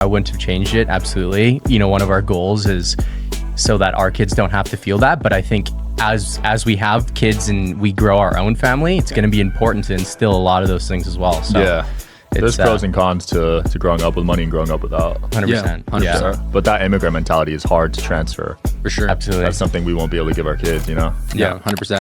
I wouldn't have changed it, absolutely. One of our goals is so that our kids don't have to feel that. But I think as we have kids and we grow our own family, it's going to be important to instill a lot of those things as well. So yeah. There's pros and cons to growing up with money and growing up without. 100%. Yeah, 100%. Yeah. But that immigrant mentality is hard to transfer. For sure. Absolutely. That's something we won't be able to give our kids, Yeah, 100%.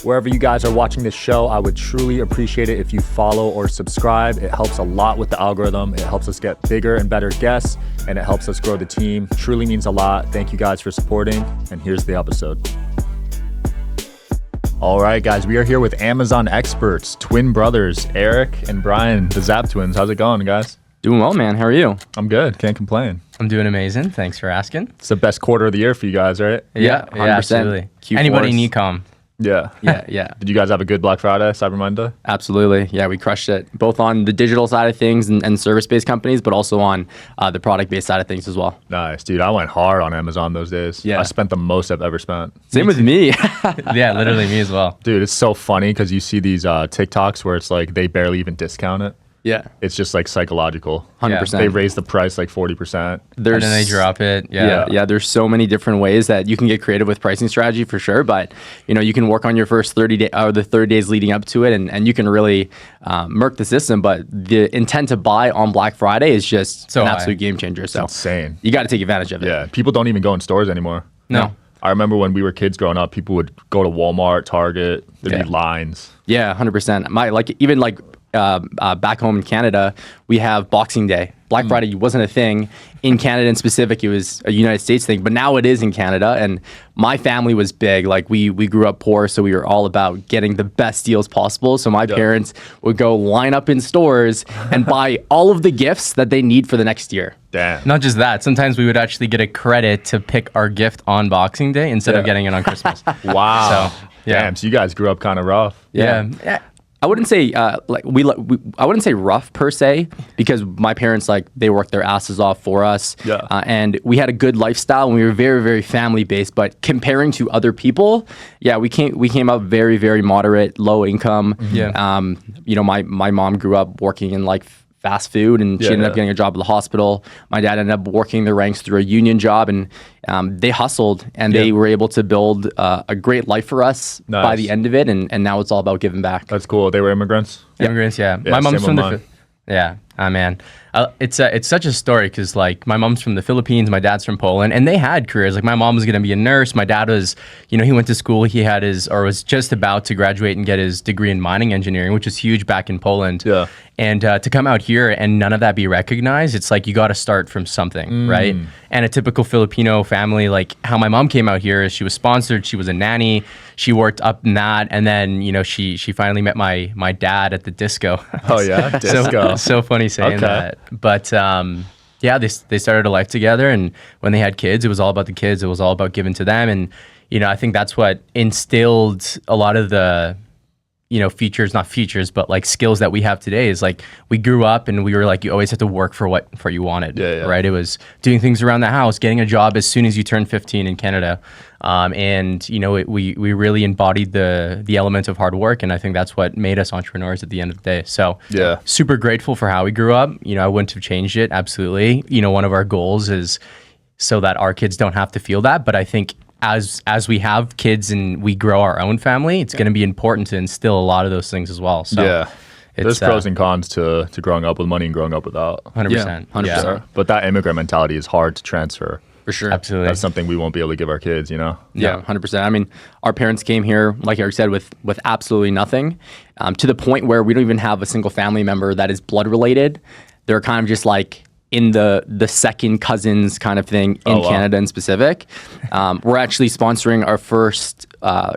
Wherever you guys are watching this show, I would truly appreciate it if you follow or subscribe. It helps a lot with the algorithm. It helps us get bigger and better guests, and it helps us grow the team. Truly means a lot. Thank you guys for supporting, and here's the episode. All right, guys, we are here with Amazon experts, twin brothers, Eric and Brian, the Zab Twins. How's it going, guys? Doing well, man. How are you? I'm good. Can't complain. I'm doing amazing. Thanks for asking. It's the best quarter of the year for you guys, right? Yeah, 100%. absolutely. Q4 Anybody in is- ecom? Yeah. Yeah. Did you guys have a good Black Friday, Cyber Monday? Absolutely. Yeah, we crushed it, both on the digital side of things and service-based companies, but also on the product-based side of things as well. Nice, dude. I went hard on Amazon those days. Yeah. I spent the most I've ever spent. Same with me. Yeah, literally me as well. Dude, it's so funny because you see these TikToks where it's like they barely even discount it. Yeah, It's just like psychological. 100%. They raise the price like 40%. And then they drop it. Yeah. There's so many different ways that you can get creative with pricing strategy for sure. But you can work on your first 30 day or the 30 days leading up to it, and you can really murk the system. But the intent to buy on Black Friday is just an absolute game changer. So Insane. you got to take advantage of it. Yeah. People don't even go in stores anymore. No. I remember when we were kids growing up, people would go to Walmart, Target. There'd be lines. Yeah, 100%. Back home in Canada, we have Boxing Day. Black Friday wasn't a thing in Canada in specific. It was a United States thing, but now it is in Canada. And my family was big. Like we grew up poor, so we were all about getting the best deals possible. So my parents would go line up in stores and buy all of the gifts that they need for the next year. Damn. Not just that. Sometimes we would actually get a credit to pick our gift on Boxing Day instead of getting it on Christmas. Wow. So, yeah. Damn. So you guys grew up kind of rough. Yeah. I wouldn't say I wouldn't say rough per se, because my parents they worked their asses off for us, and we had a good lifestyle and we were very, very family based. But comparing to other people, we came up very, very moderate, low income. Yeah. My mom grew up working in fast food, and she ended up getting a job at the hospital. My dad ended up working the ranks through a union job, and they hustled, and they were able to build a great life for us by the end of it, and now it's all about giving back. That's cool. They were immigrants? Immigrants, yeah. My mom's from the... Yeah. Man. It's such a story because my mom's from the Philippines, my dad's from Poland, and they had careers. My mom was going to be a nurse. My dad was, he went to school. He had was just about to graduate and get his degree in mining engineering, which is huge back in Poland. Yeah. And to come out here and none of that be recognized, it's you got to start from something, right? And a typical Filipino family, how my mom came out here is she was sponsored. She was a nanny. She worked up in that, and then she finally met my dad at the disco. Oh yeah, disco. So funny saying that. But they started a life together, and when they had kids, it was all about the kids. It was all about giving to them, and I think that's what instilled a lot of the not features, but skills that we have today. Is we grew up and we were you always had to work for what you wanted, right? It was doing things around the house, getting a job as soon as you turned 15 in Canada, and we really embodied the element of hard work, and I think that's what made us entrepreneurs at the end of the day. So super grateful for how we grew up. I wouldn't have changed it, absolutely. One of our goals is so that our kids don't have to feel that, but I think as we have kids and we grow our own family, it's going to be important to instill a lot of those things as well. So there's pros and cons to growing up with money and growing up without. 100%. 100%. Yeah. But that immigrant mentality is hard to transfer. For sure. Absolutely. That's something we won't be able to give our kids, Yeah, 100%. I mean, our parents came here, like Eric said, with absolutely nothing, to the point where we don't even have a single family member that is blood related. They're kind of just in the second cousins kind of thing in Canada in specific. We're actually sponsoring our first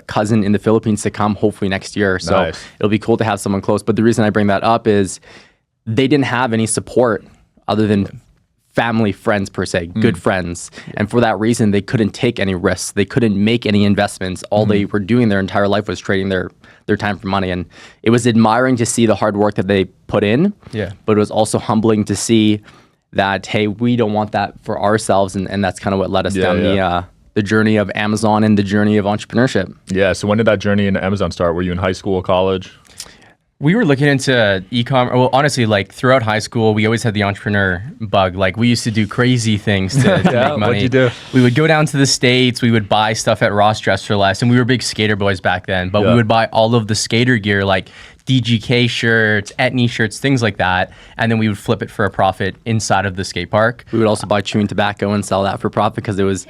cousin in the Philippines to come hopefully next year. So it'll be cool to have someone close. But the reason I bring that up is they didn't have any support other than family, friends per se, good friends. And for that reason, they couldn't take any risks. They couldn't make any investments. All they were doing their entire life was trading their time for money. And it was admiring to see the hard work that they put in. Yeah. But it was also humbling to see that, hey, we don't want that for ourselves. And that's kind of what led us down the journey of Amazon and the journey of entrepreneurship. Yeah. So when did that journey into Amazon start? Were you in high school, college? We were looking into e-commerce. Well, honestly, like throughout high school, we always had the entrepreneur bug. Like we used to do crazy things to make money. What'd you do? We would go down to the States. We would buy stuff at Ross Dress for Less. And we were big skater boys back then. But we would buy all of the skater gear, like DGK shirts, Etney shirts, things like that. And then we would flip it for a profit inside of the skate park. We would also buy chewing tobacco and sell that for profit because it was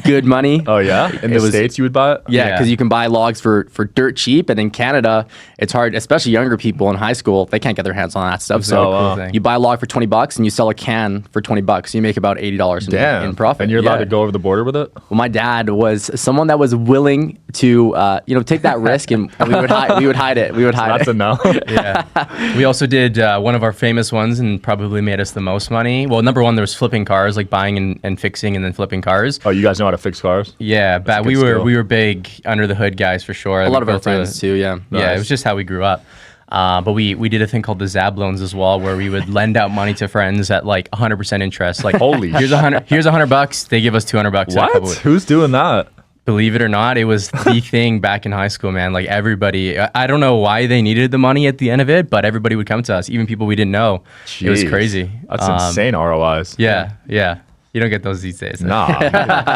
good money. Oh, yeah? In the States, you would buy it? Yeah, because you can buy logs for dirt cheap. And in Canada, it's hard, especially younger people in high school, they can't get their hands on that stuff. So you buy a log for $20 and you sell a can for $20. You make about $80 in profit. And you're allowed to go over the border with it? Well, my dad was someone that was willing to, take that risk, and we would hide it. We would hide That's it. a no. Yeah. We also did one of our famous ones and probably made us the most money. Well, number one, there was flipping cars, like buying and fixing and then flipping cars. Oh, you guys know how to fix cars? Yeah, but we were big under the hood guys for sure. A lot of our friends too, yeah. Yeah, it was just how we grew up. But we did a thing called the Zab loans as well, where we would lend out money to friends at like 100% interest. Like, holy, here's $100. They give us $200. What? Who's doing that? Believe it or not, it was the thing back in high school, man. Like everybody, I don't know why they needed the money at the end of it, but everybody would come to us, even people we didn't know. Jeez, it was crazy. That's insane ROIs. Yeah. You don't get those these days. Nah,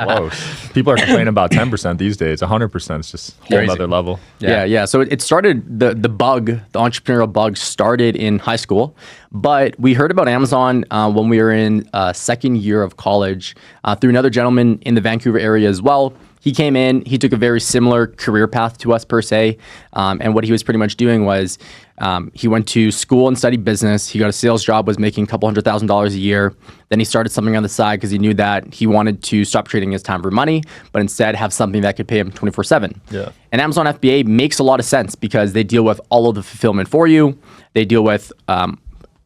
close. People are complaining about 10% these days. 100% is just a whole other level. Yeah. So it started, the entrepreneurial bug started in high school, but we heard about Amazon when we were in second year of college through another gentleman in the Vancouver area as well. He came in, he took a very similar career path to us per se. And what he was pretty much doing was he went to school and studied business. He got a sales job, was making a couple $100,000 a year. Then he started something on the side because he knew that he wanted to stop trading his time for money, but instead have something that could pay him 24/7. Yeah. And Amazon FBA makes a lot of sense because they deal with all of the fulfillment for you. They deal with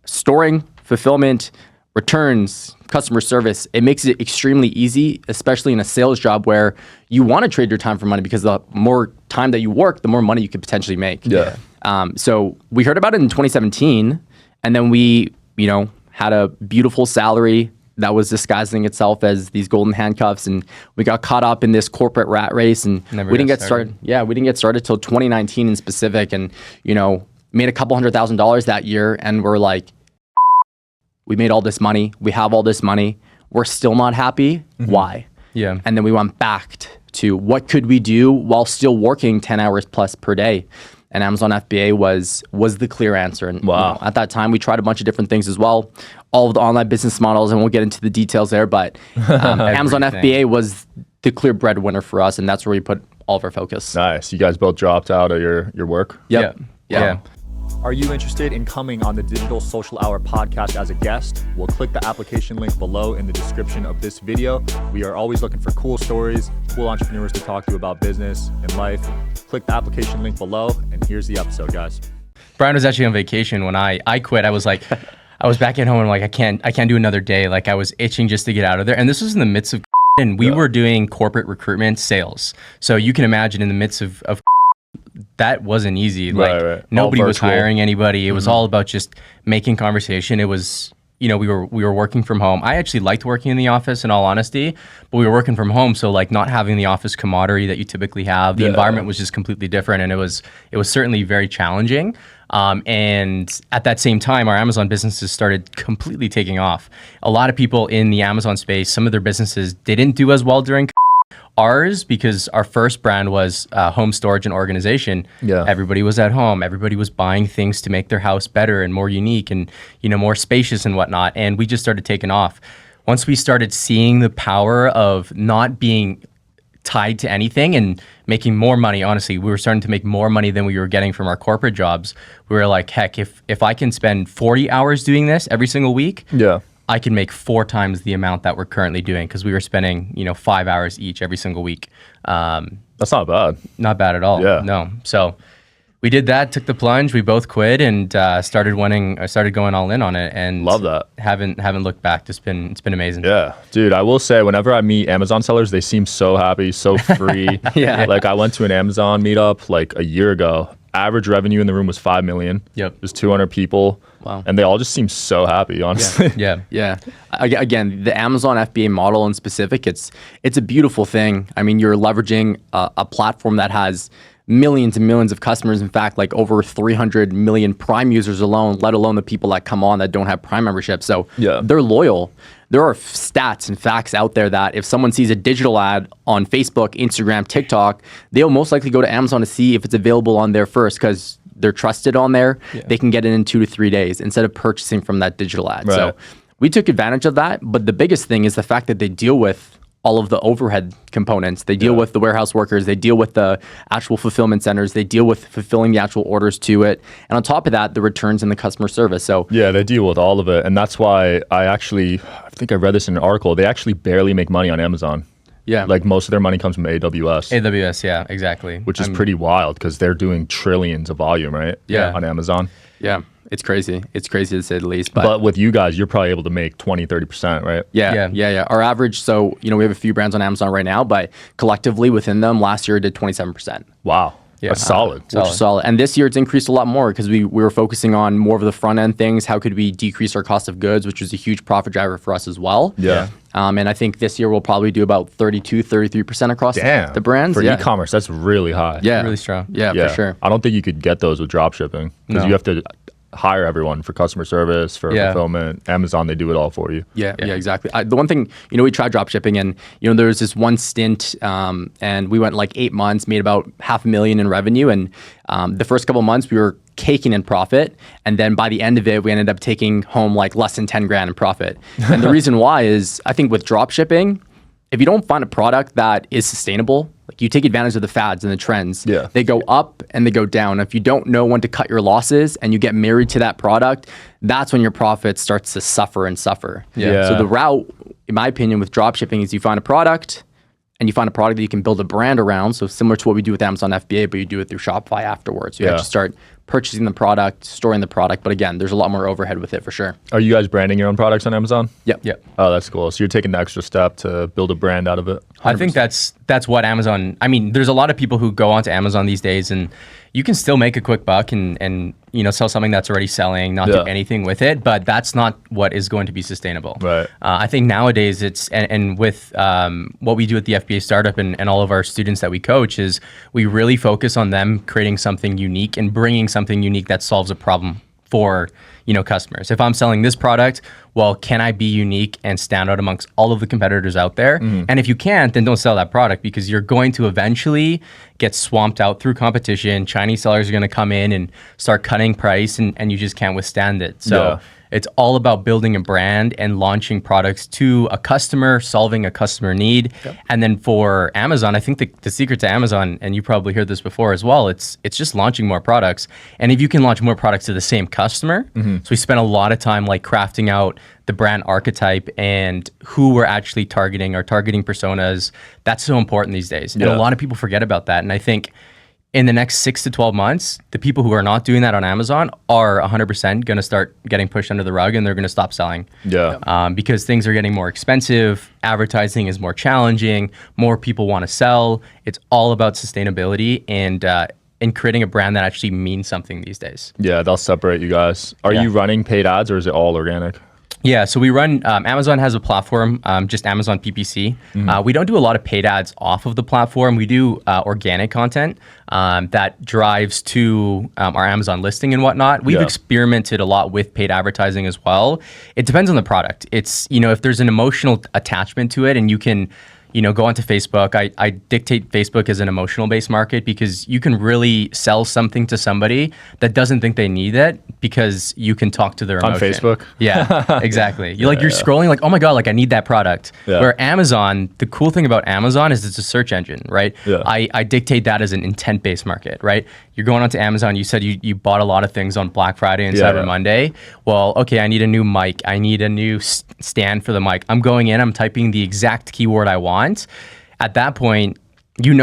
storing, fulfillment, returns, customer service. It makes it extremely easy, especially in a sales job where you want to trade your time for money because the more time that you work, the more money you could potentially make. Yeah. So we heard about it in 2017, and then we, had a beautiful salary that was disguising itself as these golden handcuffs, and we got caught up in this corporate rat race, and we didn't get started. Yeah, we didn't get started till 2019 in specific, and made a couple $100,000 that year, and we're like, we made all this money. We have all this money. We're still not happy. Mm-hmm. Why? Yeah. And then we went back to what could we do while still working 10 hours plus per day? And Amazon FBA was the clear answer. And wow. At that time, we tried a bunch of different things as well. All of the online business models, and we'll get into the details there. But Amazon FBA was the clear breadwinner for us, and that's where we put all of our focus. Nice. You guys both dropped out of your work? Yep. Yeah. Are you interested in coming on the Digital Social Hour podcast as a guest? Well, click the application link below in the description of this video. We are always looking for cool stories, cool entrepreneurs to talk to about business and life. Click the application link below, and here's the episode, guys. Brian was actually on vacation when I quit. I was like, I was back at home and like, I can't do another day. Like I was itching just to get out of there. And this was in the midst of and we were doing corporate recruitment sales. So you can imagine in the midst of that wasn't easy. Like right. Nobody was hiring anybody. It was all about just making conversation. It was, we were working from home. I actually liked working in the office in all honesty, but we were working from home. So like not having the office camaraderie that you typically have, the environment was just completely different. And it was certainly very challenging. And at that same time, our Amazon businesses started completely taking off. A lot of people in the Amazon space, some of their businesses didn't do as well during ours because our first brand was home storage and organization. Yeah. Everybody was at home. Everybody was buying things to make their house better and more unique and, more spacious and whatnot. And we just started taking off. Once we started seeing the power of not being tied to anything and making more money, honestly, we were starting to make more money than we were getting from our corporate jobs. We were like, heck, if I can spend 40 hours doing this every single week, I can make 4 times the amount that we're currently doing because we were spending, 5 hours each every single week. That's not bad. Not bad at all. Yeah. No. So we did that, took the plunge. We both quit and started going all in on it. And love that. Haven't looked back. It's been amazing. Yeah, dude. I will say, whenever I meet Amazon sellers, they seem so happy, so free. Yeah. Like I went to an Amazon meetup like a year ago. Average revenue in the room was $5 million. Yep. There's 200 people. Wow. And they all just seem so happy, honestly. Yeah. Yeah. Again, the Amazon FBA model in specific, it's a beautiful thing. I mean, you're leveraging a platform that has millions and millions of customers. In fact, like over 300 million Prime users alone, let alone the people that come on that don't have Prime membership. So they're loyal. There are stats and facts out there that if someone sees a digital ad on Facebook, Instagram, TikTok, they'll most likely go to Amazon to see if it's available on there first because they're trusted on there. Yeah. They can get it in 2 to 3 days instead of purchasing from that digital ad. Right. So we took advantage of that. But the biggest thing is the fact that they deal with all of the overhead components. They deal with the warehouse workers. They deal with the actual fulfillment centers. They deal with fulfilling the actual orders to it. And on top of that, the returns and the customer service. So yeah, they deal with all of it. And that's why I think I read this in an article. They actually barely make money on Amazon. Yeah. Like most of their money comes from AWS. AWS, yeah, exactly. Which is pretty wild because they're doing trillions of volume, right? Yeah. On Amazon. Yeah. It's crazy. It's crazy to say the least. But with you guys, you're probably able to make 20, 30%, right? Yeah. Our average, so, we have a few brands on Amazon right now, but collectively within them, last year it did 27%. Wow. Yeah. That's solid. Which is solid. And this year it's increased a lot more because we were focusing on more of the front end things. How could we decrease our cost of goods, which was a huge profit driver for us as well. Yeah. And I think this year we'll probably do about 32, 33% across the brands. For e-commerce, that's really high. Yeah. Really strong. Yeah, for sure. I don't think you could get those with drop shipping because you have to hire everyone for customer service, for fulfillment. Amazon, they do it all for you. Yeah, exactly. The one thing, we tried drop shipping and, there was this one stint and we went like 8 months, made about $500,000 in revenue. And the first couple of months we were caking in profit. And then by the end of it, we ended up taking home like less than 10 grand in profit. And the reason why is I think with drop shipping, if you don't find a product that is sustainable, like you take advantage of the fads and the trends, they go up and they go down. If you don't know when to cut your losses and you get married to that product, that's when your profit starts to suffer and suffer. So the route, in my opinion, with drop shipping is you find a product and you find a product that you can build a brand around. So similar to what we do with Amazon FBA, but you do it through Shopify afterwards. You actually start purchasing the product, storing the product. But again, there's a lot more overhead with it for sure. Are you guys branding your own products on Amazon? Yep. Oh, that's cool. So you're taking the extra step to build a brand out of it? 100%. I think that's what Amazon, there's a lot of people who go onto Amazon these days and you can still make a quick buck and sell something that's already selling, not do anything with it, but that's not what is going to be sustainable. Right. I think nowadays it's, and with what we do at the FBA startup and all of our students that we coach is we really focus on them creating something unique and bringing something unique that solves a problem for customers. If I'm selling this product, well, can I be unique and stand out amongst all of the competitors out there? And if you can't, then don't sell that product because you're going to eventually get swamped out through competition. Chinese sellers are going to come in and start cutting price and you just can't withstand it. So it's all about building a brand and launching products to a customer, solving a customer need. And then for Amazon, I think the secret to Amazon, and you probably heard this before as well, it's just launching more products. And if you can launch more products to the same customer, so we spent a lot of time like crafting out the brand archetype and who we're actually targeting, our targeting personas. That's so important these days. And a lot of people forget about that. And I think in the next 6 to 12 months, the people who are not doing that on Amazon are 100% going to start getting pushed under the rug and they're going to stop selling. Because things are getting more expensive. Advertising is more challenging. More people want to sell. It's all about sustainability and creating a brand that actually means something these days. Yeah, they'll separate you guys. Are you running paid ads or is it all organic? Yeah, so we run, Amazon has a platform, just Amazon PPC. We don't do a lot of paid ads off of the platform. We do organic content that drives to our Amazon listing and whatnot. We've experimented a lot with paid advertising as well. It depends on the product. It's, if there's an emotional attachment to it and you can go onto Facebook. I dictate Facebook as an emotional-based market because you can really sell something to somebody that doesn't think they need it because you can talk to their emotion. On Facebook? Yeah, exactly. You're scrolling like, oh my God, like I need that product. Where Amazon, the cool thing about Amazon is it's a search engine, right? I dictate that as an intent-based market, right? You're going onto Amazon, you said you bought a lot of things on Black Friday and Cyber Monday. Well, okay, I need a new mic. I need a new stand for the mic. I'm going in, I'm typing the exact keyword I want. At that point,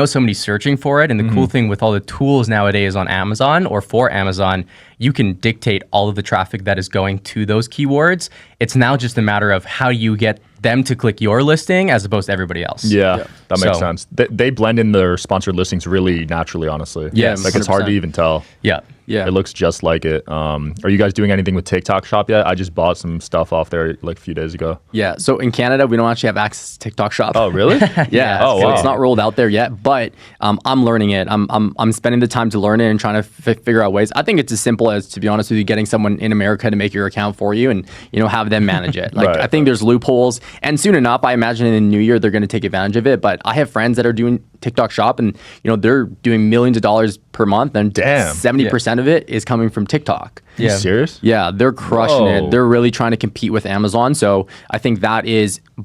somebody's searching for it. And the cool thing with all the tools nowadays on Amazon or for Amazon, you can dictate all of the traffic that is going to those keywords. It's now just a matter of how you get them to click your listing as opposed to everybody else. That makes sense. They blend in their sponsored listings really naturally, honestly. Yes. Like 100%. It's hard to even tell. Yeah. Yeah. It looks just like it. Are you guys doing anything with TikTok Shop yet? I just bought some stuff off there like a few days ago. Yeah. So in Canada, we don't actually have access to TikTok Shop. Oh, really? Yeah. Oh, so wow. it's not rolled out there yet, but I'm learning it. I'm spending the time to learn it and trying to figure out ways. I think it's as simple as, to be honest with you, getting someone in America to make your account for you and, have them manage it. Like, Right. I think there's loopholes, and soon enough, I imagine in the new year, they're going to take advantage of it. But I have friends that are doing TikTok Shop, and, they're doing millions of dollars per month, and Damn. 70% of it is coming from TikTok. Are you serious? Yeah, they're crushing Whoa. it. They're really trying to compete with Amazon. So I think that is in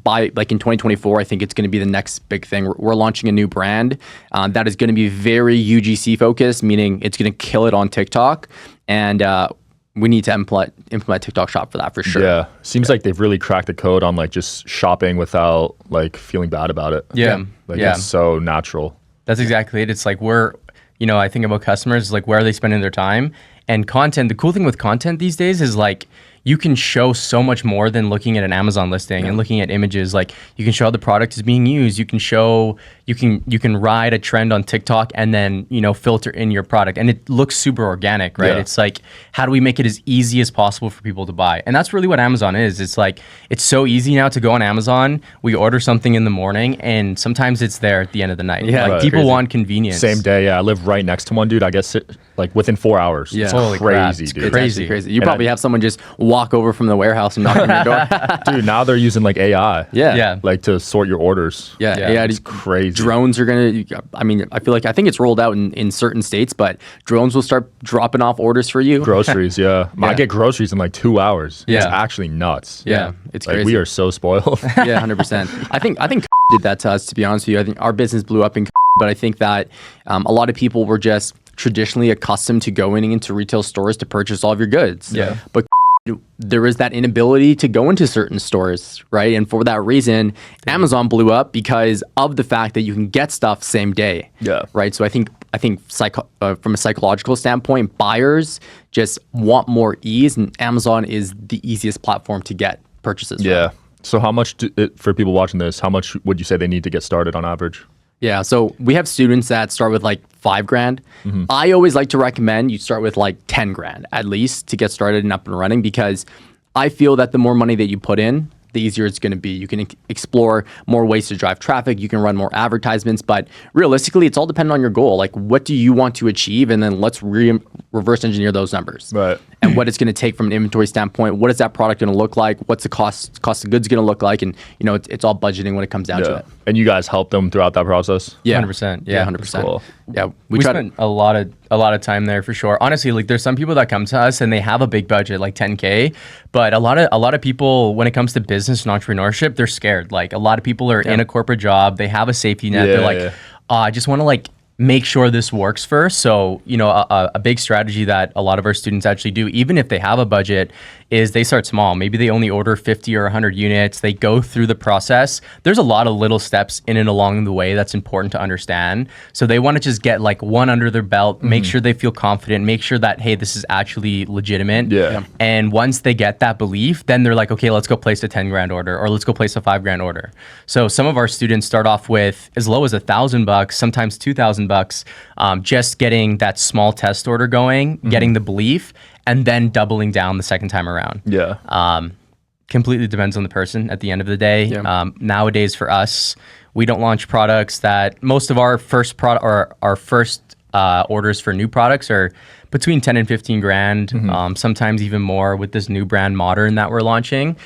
2024, I think it's going to be the next big thing. We're launching a new brand that is going to be very UGC focused, meaning it's going to kill it on TikTok. And we need to implement TikTok Shop for that for sure. Yeah. Seems like they've really cracked the code on like just shopping without like feeling bad about it. Yeah. Like Yeah. it's so natural. That's exactly it. It's like I think about customers, like where are they spending their time? And content, the cool thing with content these days is like you can show so much more than looking at an Amazon listing and looking at images. Like you can show how the product is being used. You can show, you can ride a trend on TikTok and then, filter in your product. And it looks super organic, right? Yeah. It's like, how do we make it as easy as possible for people to buy? And that's really what Amazon is. It's like, it's so easy now to go on Amazon. We order something in the morning and sometimes it's there at the end of the night. Yeah, like right. people Crazy. want convenience. Same day. Yeah. I live right next to one, dude. I guess like within 4 hours. Yeah. It's Holy crap. crazy, It's dude. It's Crazy. actually crazy. You And probably have someone just walk over from the warehouse and knock on your door. Dude, now they're using like AI. Yeah. Yeah. Like to sort your orders. Yeah, Yeah, yeah, It's crazy. Drones are gonna. I think it's rolled out in certain states, but drones will start dropping off orders for you. Groceries, yeah. I Yeah. get groceries in like 2 hours. It's Yeah. actually nuts. Yeah, it's Like crazy. we are so spoiled. Yeah, 100%. I think did that to us. To be honest with you, I think our business blew up but I think that a lot of people were just traditionally accustomed to going into retail stores to purchase all of your goods. Yeah. But there is that inability to go into certain stores, right? And for that reason, Amazon blew up because of the fact that you can get stuff same day. Yeah. Right. So I think from a psychological standpoint, buyers just want more ease, and Amazon is the easiest platform to get purchases. from. Yeah. So how much, for people watching this, how much would you say they need to get started on average? Yeah, so we have students that start with like $5,000. I always like to recommend you start with like $10,000 at least to get started and up and running, because I feel that the more money that you put in, the easier it's going to be. You can explore more ways to drive traffic. You can run more advertisements, but realistically, it's all dependent on your goal. Like, what do you want to achieve? And then let's reverse engineer those numbers. Right. And what it's going to take from an inventory standpoint. What is that product going to look like? What's the cost of goods going to look like? And, it's all budgeting when it comes down to Yeah. it. And you guys help them throughout that process? Yeah. 100%. Yeah, Yeah. 100%. Cool. Yeah, We try spent a lot of time there for sure. Honestly, like there's some people that come to us and they have a big budget, like 10K, but a lot of people, when it comes to business and entrepreneurship, they're scared. Like a lot of people are in a corporate job, they have a safety net. Yeah, They're like, yeah. I just want to like make sure this works first. So, a big strategy that a lot of our students actually do, even if they have a budget, is they start small. Maybe they only order 50 or 100 units. They go through the process. There's a lot of little steps in and along the way that's important to understand. So they want to just get like one under their belt, make sure they feel confident, make sure that, hey, this is actually legitimate. Yeah. And once they get that belief, then they're like, okay, let's go place a 10,000 order, or let's go place a 5,000 order. So some of our students start off with as low as $1,000, sometimes $2,000, just getting that small test order going, getting the belief, and then doubling down the second time around. Yeah. Completely depends on the person at the end of the day. Yeah. Nowadays for us, we don't launch products that most of our first product or our first orders for new products are between 10 and 15 grand, sometimes even more with this new brand Modern that we're launching.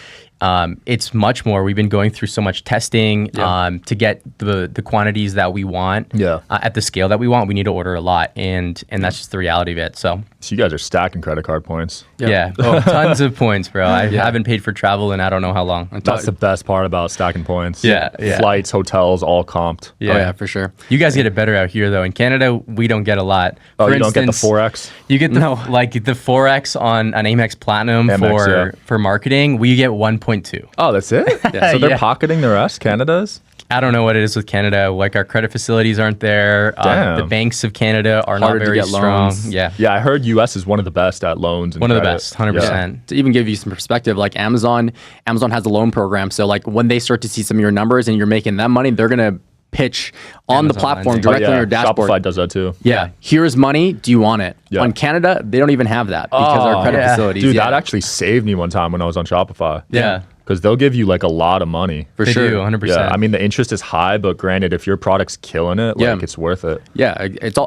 It's much more. We've been going through so much testing to get the quantities that we want at the scale that we want. We need to order a lot, and that's just the reality of it. So you guys are stacking credit card points. yeah, tons of points, bro. I haven't paid for travel in I don't know how long. That's the best part about stacking points. Yeah, yeah. Flights, hotels, all comped. Oh yeah, for sure. You guys get it better out here though. In Canada, we don't get a lot. Oh, For you don't get the instance, 4X? You get the like the 4X on an Amex Platinum Amex, for marketing. We get 1.2. Oh, that's it? So they're Yeah. pocketing the rest, Canada's? I don't know what it is with Canada. Like our credit facilities aren't there. Damn. The banks of Canada are Harder not to very get strong. loans. Yeah. Yeah, I heard US is one of the best at loans. And One of the credit. best, 100%. To even give you some perspective, like Amazon has a loan program. So like when they start to see some of your numbers and you're making that money, they're gonna pitch on the Amazon platform landing. directly on your dashboard. Shopify does that too. Yeah. Here's money. Do you want it? Yeah. On Canada, they don't even have that because our credit yeah. facilities. Dude, yeah. that actually saved me one time when I was on Shopify. Yeah. Because they'll give you like a lot of money. For They sure. do, 100%. Yeah, I mean the interest is high, but granted, if your product's killing it, Yeah. like it's worth it. Yeah, it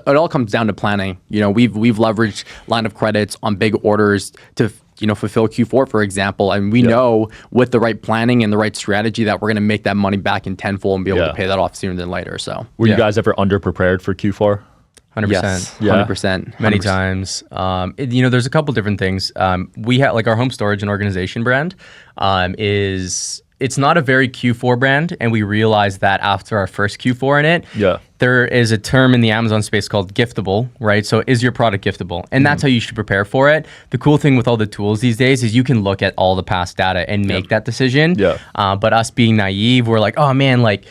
all comes down to planning. You know, we've leveraged line of credits on big orders to fulfill Q4, for example, and we know with the right planning and the right strategy that we're going to make that money back in tenfold and be able to pay that off sooner than later. So Were you guys ever underprepared for Q4? 100%. yes, Yeah. 100%, Many times. There's a couple different things. We have like our home storage and organization brand it's not a very Q4 brand, and we realized that after our first Q4 in it. Yeah. There is a term in the Amazon space called giftable, right? So is your product giftable? And that's how you should prepare for it. The cool thing with all the tools these days is you can look at all the past data and make that decision. Yeah. But us being naive, we're like, oh man, we're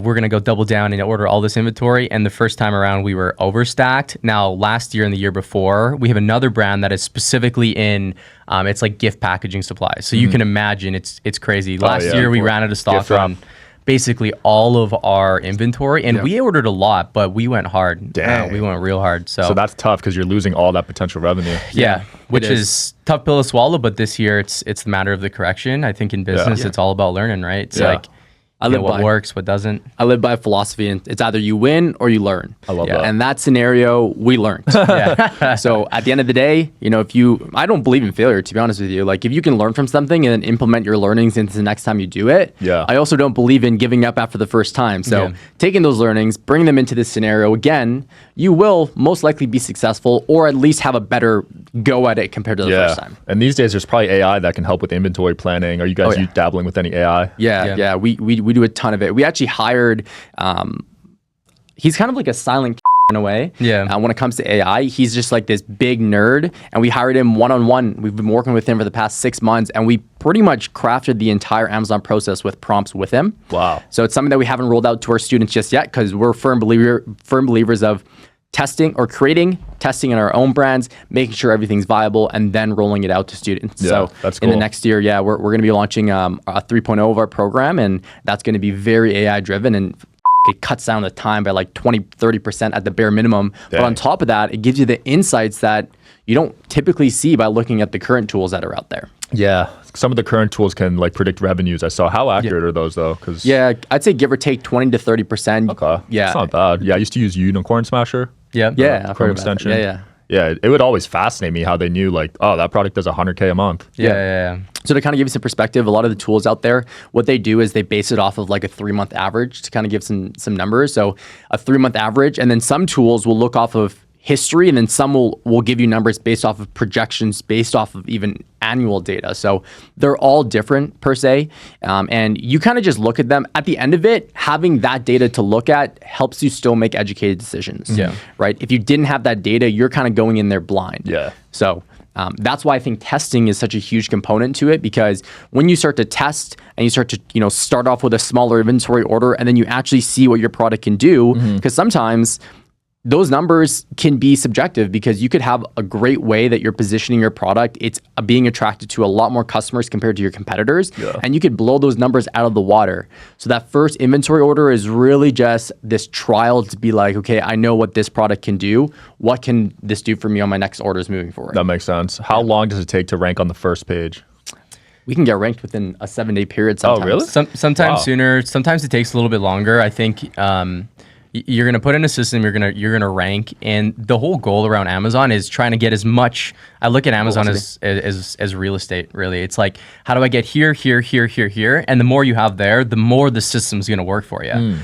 going to go double down and order all this inventory. And the first time around, we were overstacked. Now, last year and the year before, we have another brand that is specifically in, it's like gift packaging supplies. So you can imagine it's crazy. Last year, we ran out of stock Gift wrap. on basically all of our inventory, and we ordered a lot, but we went hard. Dang. We went real hard. So that's tough because you're losing all that potential revenue. yeah, which it is tough pill to swallow. But this year, it's the matter of the correction. I think in business, it's all about learning, right? It's like I live what by- works, what doesn't. I live by a philosophy, and it's either you win or you learn. I love that. And that scenario, we learned. So at the end of the day, I don't believe in failure, to be honest with you. Like if you can learn from something and then implement your learnings into the next time you do it. Yeah. I also don't believe in giving up after the first time. So taking those learnings, bring them into this scenario again, you will most likely be successful or at least have a better go at it compared to the first time. And these days, there's probably AI that can help with inventory planning. Are you guys dabbling with any AI? Yeah. We do a ton of it. We actually hired, he's kind of like a silent in a way. Yeah. When it comes to AI, he's just like this big nerd, and we hired him one-on-one. We've been working with him for the past 6 months, and we pretty much crafted the entire Amazon process with prompts with him. Wow. So it's something that we haven't rolled out to our students just yet because we're firm believers of testing or creating, testing in our own brands, making sure everything's viable, and then rolling it out to students. Yeah, So that's in the cool. next year, we're going to be launching a 3.0 of our program, and that's going to be very AI driven, and it cuts down the time by like 20-30% at the bare minimum. But on top of that, it gives you the insights that you don't typically see by looking at the current tools that are out there. Yeah. Some of the current tools can like predict revenues. I saw. How accurate are those though? Because Yeah, I'd say give or take 20-30%. Okay. Yeah. It's not bad. Yeah, I used to use Unicorn Smasher. Yeah. Yeah, I've Chrome heard about extension. that. Yeah. Yeah, it would always fascinate me how they knew like, oh, that product does 100K a month. Yeah. So to kind of give you some perspective, a lot of the tools out there, what they do is they base it off of like a 3-month average to kind of give some numbers. So a 3-month average, and then some tools will look off of history, and then some will give you numbers based off of projections, based off of even annual data. So they're all different per se, and you kind of just look at them. At the end of it, having that data to look at helps you still make educated decisions. Yeah. Right. If you didn't have that data, you're kind of going in there blind. Yeah. So that's why I think testing is such a huge component to it, because when you start to test and you start to start off with a smaller inventory order, and then you actually see what your product can do, because sometimes those numbers can be subjective, because you could have a great way that you're positioning your product. It's being attracted to a lot more customers compared to your competitors. Yeah. And you could blow those numbers out of the water. So that first inventory order is really just this trial to be like, okay, I know what this product can do. What can this do for me on my next orders moving forward? That makes sense. How long does it take to rank on the first page? We can get ranked within a 7-day period sometimes. really? Sometimes Wow. sooner. Sometimes it takes a little bit longer. I think you're gonna put in a system. You're gonna rank, and the whole goal around Amazon is trying to get as much. I look at Amazon as real estate. Really, it's like, how do I get here, and the more you have there, the more the system's gonna work for you.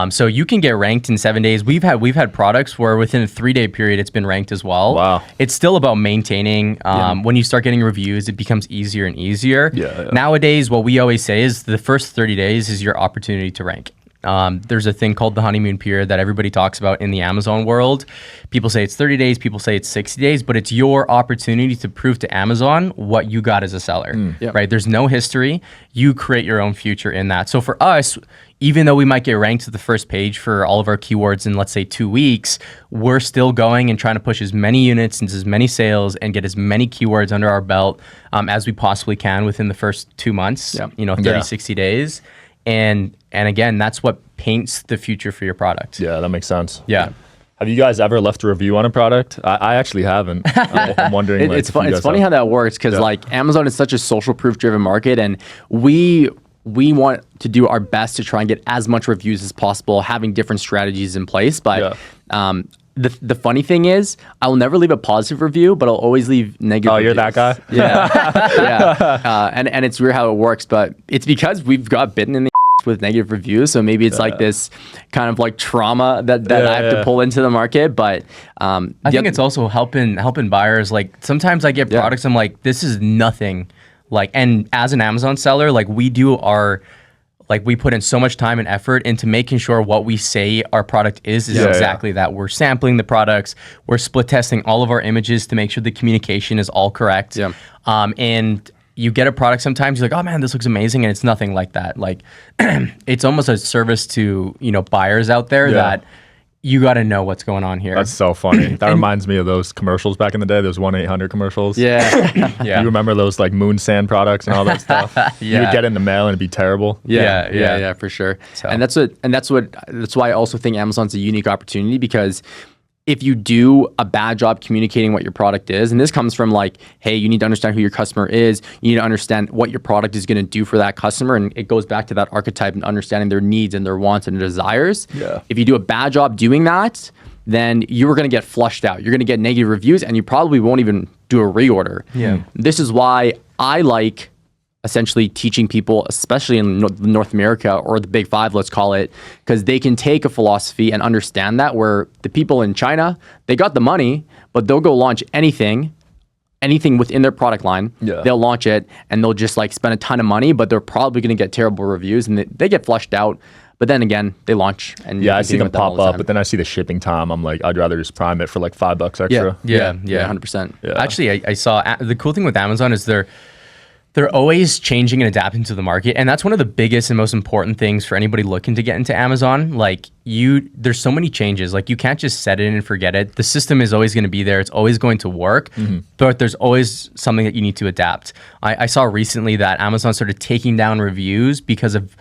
So you can get ranked in 7 days. We've had products where within a 3-day period it's been ranked as well. Wow. It's still about maintaining. When you start getting reviews, it becomes easier and easier. Yeah. Nowadays, what we always say is the first 30 days is your opportunity to rank. There's a thing called the honeymoon period that everybody talks about in the Amazon world. People say it's 30 days, people say it's 60 days, but it's your opportunity to prove to Amazon what you got as a seller, right? There's no history. You create your own future in that. So for us, even though we might get ranked to the first page for all of our keywords in, let's say, 2 weeks, we're still going and trying to push as many units into as many sales and get as many keywords under our belt as we possibly can within the first 2 months, 30, 60 days. And again, that's what paints the future for your product. Yeah, that makes sense. Yeah. Have you guys ever left a review on a product? I actually haven't. I'm wondering. It's funny how that works because like Amazon is such a social proof driven market, and we want to do our best to try and get as much reviews as possible, having different strategies in place. But the funny thing is, I will never leave a positive review, but I'll always leave negative. Oh, reviews. you're that guy? Yeah. And it's weird how it works, but it's because we've got bitten in the with negative reviews. So maybe it's like this kind of like trauma that I have to pull into the market. But I think it's also helping buyers. Like sometimes I get products, I'm like, this is nothing. Like, and as an Amazon seller, like we put in so much time and effort into making sure what we say our product is exactly that. We're sampling the products. We're split testing all of our images to make sure the communication is all correct. Yeah. And you get a product sometimes, you're like, oh man, this looks amazing. And it's nothing like that. Like it's almost a service to, buyers out there that you got to know what's going on here. That's so funny. That reminds me of those commercials back in the day, those 1-800 commercials. Yeah. You remember those like moon sand products and all that stuff? You would get in the mail and it'd be terrible. Yeah, for sure. So. And that's why I also think Amazon's a unique opportunity, because if you do a bad job communicating what your product is, and this comes from like, hey, you need to understand who your customer is, you need to understand what your product is going to do for that customer, and it goes back to that archetype and understanding their needs and their wants and their desires. Yeah. If you do a bad job doing that, then you're going to get flushed out. You're going to get negative reviews, and you probably won't even do a reorder. Yeah. This is why I like essentially teaching people, especially in North America or the Big Five, let's call it, because they can take a philosophy and understand that, where the people in China, they got the money, but they'll go launch anything within their product line. Yeah. They'll launch it and they'll just like spend a ton of money, but they're probably going to get terrible reviews and they get flushed out. But then again, they launch and I see them pop up, but then I see the shipping time. I'm like, I'd rather just prime it for like $5 extra. Yeah, 100%. Yeah. Actually, I saw the cool thing with Amazon is they're always changing and adapting to the market. And that's one of the biggest and most important things for anybody looking to get into Amazon. Like there's so many changes. Like you can't just set it and forget it. The system is always going to be there. It's always going to work, but there's always something that you need to adapt. I saw recently that Amazon started taking down reviews because of,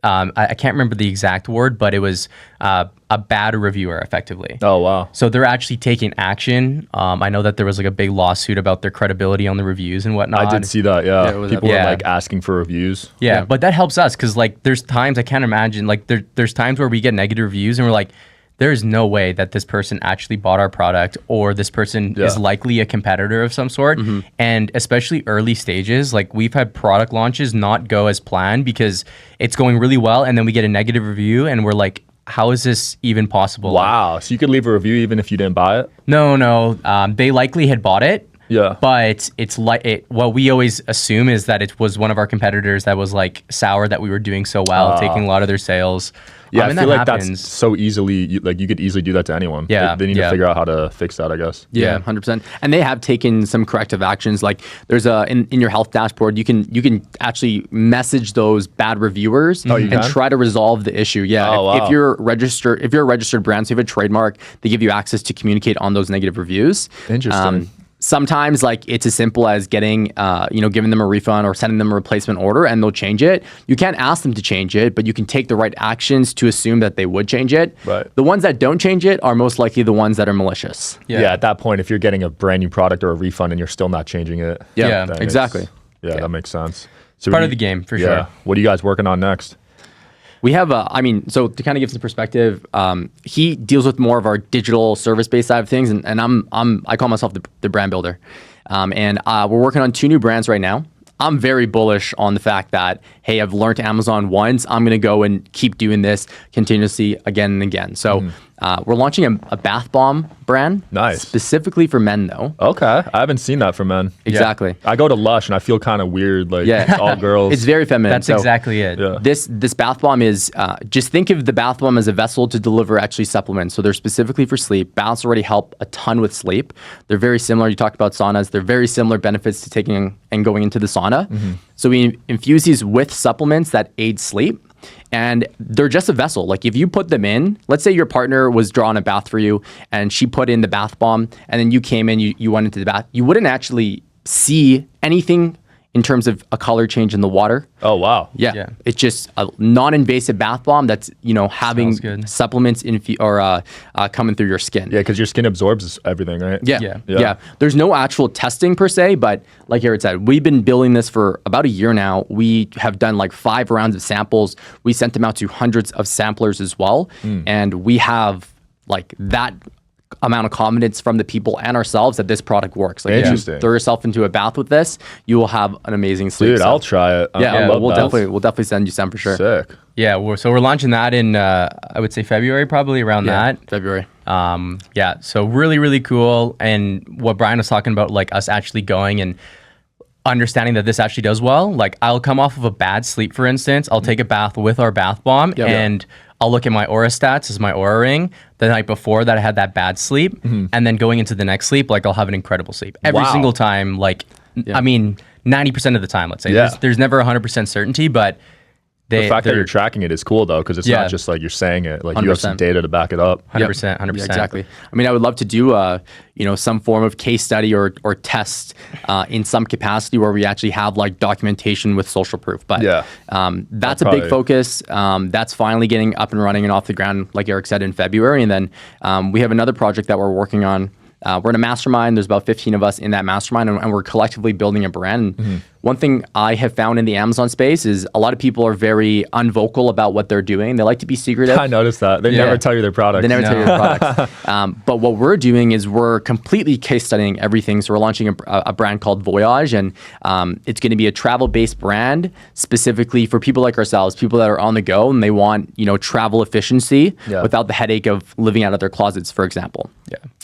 I can't remember the exact word, but it was a bad reviewer, effectively. Oh, wow. So they're actually taking action. I know that there was like a big lawsuit about their credibility on the reviews and whatnot. I did see that, People were like asking for reviews. Yeah, but that helps us because like there's times I can't imagine, like there's times where we get negative reviews and we're like, there's no way that this person actually bought our product, or this person is likely a competitor of some sort. And especially early stages, like we've had product launches not go as planned because it's going really well, and then we get a negative review and we're like, how is this even possible? Wow. So you could leave a review even if you didn't buy it? No. They likely had bought it. Yeah. But it's like what we always assume is that it was one of our competitors that was like sour that we were doing so well, taking a lot of their sales. Yeah, I feel like happens. That's so easily, you could easily do that to anyone. Yeah. They need to figure out how to fix that, I guess. Yeah, 100%. And they have taken some corrective actions. Like there's in your health dashboard, you can actually message those bad reviewers and try to resolve the issue. Yeah. Oh, wow. If you're a registered brand, so you have a trademark, they give you access to communicate on those negative reviews. Interesting. Sometimes like it's as simple as getting, giving them a refund or sending them a replacement order and they'll change it. You can't ask them to change it, but you can take the right actions to assume that they would change it. Right. The ones that don't change it are most likely the ones that are malicious. Yeah. At that point, if you're getting a brand new product or a refund and you're still not changing it. Yeah, exactly. That makes sense. So part of the game for sure. What are you guys working on next? We have so to kind of give some perspective, he deals with more of our digital service-based side of things, and I call myself the brand builder. And we're working on 2 new brands right now. I'm very bullish on the fact that, hey, I've learned Amazon once, I'm going to go and keep doing this continuously again and again. So we're launching a bath bomb brand. Nice. Specifically for men, though. Okay. I haven't seen that for men. Exactly. I go to Lush and I feel kind of weird. Like it's all girls. It's very feminine. That's exactly it. Yeah. This bath bomb is, just think of the bath bomb as a vessel to deliver actually supplements. So they're specifically for sleep. Baths already help a ton with sleep. They're very similar. You talked about saunas. They're very similar benefits to taking and going into the sauna. So we infuse these with supplements that aid sleep. And they're just a vessel. Like if you put them in, let's say your partner was drawing a bath for you and she put in the bath bomb and then you came in, you went into the bath, you wouldn't actually see anything in terms of a color change in the water. Oh, wow. Yeah. It's just a non-invasive bath bomb that's, having good. supplements coming through your skin. Yeah, because your skin absorbs everything, right? Yeah. There's no actual testing per se, but like Jared said, we've been building this for about a year now. We have done like 5 rounds of samples. We sent them out to hundreds of samplers as well. And we have like that amount of confidence from the people and ourselves that this product works. Like, Interesting. if you throw yourself into a bath with this, you will have an amazing sleep. Dude, I'll try it. Yeah, I love we'll baths. definitely send you some for sure. Sick. Yeah, we're launching that in I would say February, probably around that. February. So really cool. And what Brian was talking about, like us actually going and understanding that this actually does well. Like, I'll come off of a bad sleep, for instance. I'll take a bath with our bath bomb, and I'll look at my aura stats as my aura ring the night before that I had that bad sleep, and then going into the next sleep, like I'll have an incredible sleep every single time. Like, I mean, 90% of the time, let's say. There's never 100% certainty, but The fact that you're tracking it is cool though, because it's not just like you're saying it. Like 100%. You have some data to back it up. 100%. Yeah, exactly. I mean, I would love to do some form of case study or test in some capacity where we actually have like documentation with social proof. But that's a big focus. That's finally getting up and running and off the ground, like Eric said, in February. And then we have another project that we're working on. We're in a mastermind. There's about 15 of us in that mastermind, and we're collectively building a brand. One thing I have found in the Amazon space is a lot of people are very unvocal about what they're doing. They like to be secretive. I noticed that. They never tell you their products. They never tell you their products. But what we're doing is we're completely case studying everything. So we're launching a brand called Voyage, and it's going to be a travel-based brand specifically for people like ourselves, people that are on the go and they want, travel efficiency without the headache of living out of their closets, for example.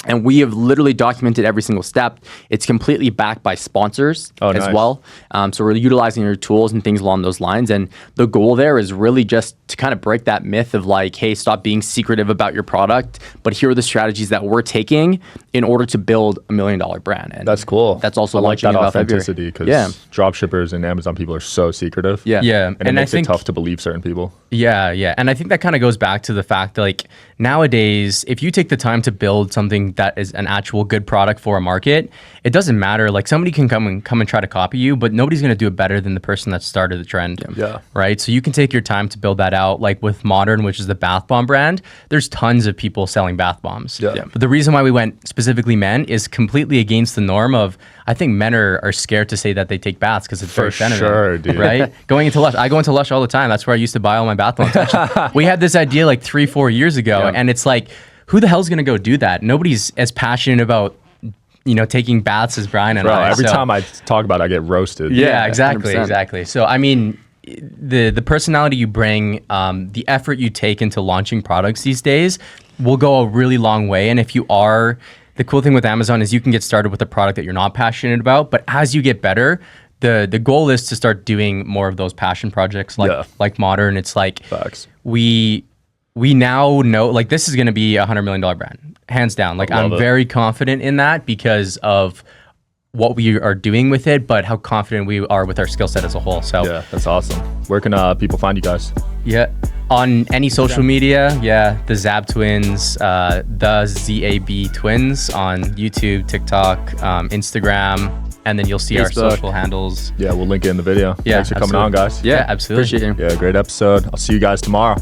And we have literally documented every single step. It's completely backed by sponsors as well. So we're utilizing your tools and things along those lines. And the goal there is really just to kind of break that myth of like, hey, stop being secretive about your product, but here are the strategies that we're taking in order to build $1 million brand. And that's cool. That's also like that about authenticity, because drop shippers and Amazon people are so secretive. And it makes it tough to believe certain people. And I think that kind of goes back to the fact that like nowadays, if you take the time to build something that is an actual good product for a market, it doesn't matter. Like somebody can come and try to copy you, but nobody's going to do it better than the person that started the trend. Right. So you can take your time to build that out. Like with Modern, which is the bath bomb brand, there's tons of people selling bath bombs. But the reason why we went specifically men is completely against the norm of, I think men are scared to say that they take baths because it's very feminine. Sure, dude. Right? Going into Lush. I go into Lush all the time. That's where I used to buy all my bath bombs. Actually, we had this idea like 3-4 years ago, and it's like, who the hell's going to go do that? Nobody's as passionate about taking baths as Brian and I. Every time I talk about it, I get roasted. Yeah, exactly. So, I mean, the personality you bring, the effort you take into launching products these days will go a really long way. And if you are, the cool thing with Amazon is you can get started with a product that you're not passionate about, but as you get better, the goal is to start doing more of those passion projects like Modern. It's like we now know like this is going to be $100 million brand, hands down. Like I'm very confident in that because of what we are doing with it, but how confident we are with our skill set as a whole. So that's awesome. Where can people find you guys? On any social media, the Zab Twins, the ZAB Twins on YouTube, TikTok, Instagram, and then you'll see our social handles. We'll link it in the video. Thanks for coming on, guys. Absolutely. Appreciate you. Great episode. I'll see you guys tomorrow.